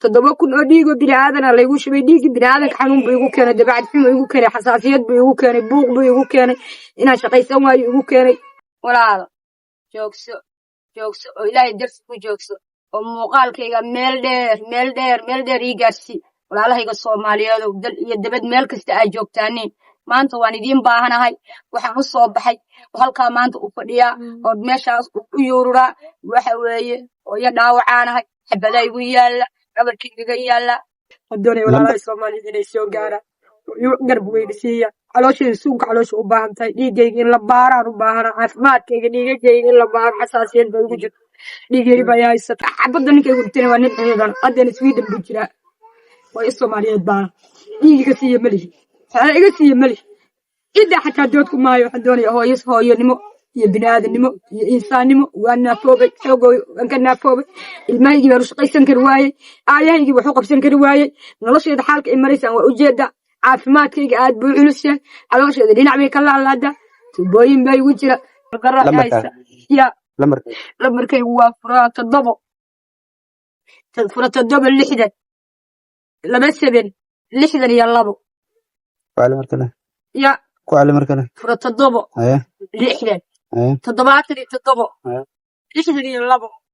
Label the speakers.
Speaker 1: toddoba kun oo dhiig oo bini'aadana laygu shubay dhiigii bini'aadanka xanuun buu igu keenay dabeecad xumo igu keenay xasaasiyad buu igu keenay buuq buu igu keenay inaan shaqaysan waayo igu keenay walaalo joogso oo ilaahay darsi ku joogso oo muuqaalkayga meel dheer ii gaarsii walaalahayga Soomaaliyeed oo dal iyo dabad meel kasta ay joogtaaniin maanta waan idiin baahanahay waxaan u soo baxay halkaa maanta u fadhiyaa oo meeshaas u yuururaa waxa weeye oo ya dhaawacaanahay xabada igu yaala gabarkayga yaala haddana walaalahayga Soomaaliyeed inay soo gaaraan garb weyn siiya caloosheeda suuqa caloosha u baahan tahay dhiigayga in la baaraan u baahana caafimaadkayga dhiigayga in la baaro xasaasiyad baa ugu jirta dhiigayga baa haysata xabada ninkaygu dhintay waa nin ciidan haddana Sweden buu jiraa waa Soomaaliyeed baa dhiigiga siiya malihi iga siiya malihi إذا حتى دوتكم معي وحدوني هو يسهو ينمو يبني نمو إنسان نمو وأنا فوبي حقوي وأنا فوبي ما يجي يروح قيسن كرواية عليه يجي وحقب سن كرواية نلاش يد حالك إمريسان وأجدا عافمات كي قاعد بيعلوسه على وش يدري نعمل كلا على هذا تبوين باي وجرا القراء عيسى يا لمركي هو فرات الضبط اللي حدا لبس بين اللي حدا يلا
Speaker 2: وعلى مركنا
Speaker 1: يا
Speaker 2: وعلى مركنا
Speaker 1: فرات الضبط
Speaker 2: أيه
Speaker 1: اللي حدا
Speaker 2: أيه
Speaker 1: تضبعت لي تضبط
Speaker 2: أيه
Speaker 1: ليش تدري اللبو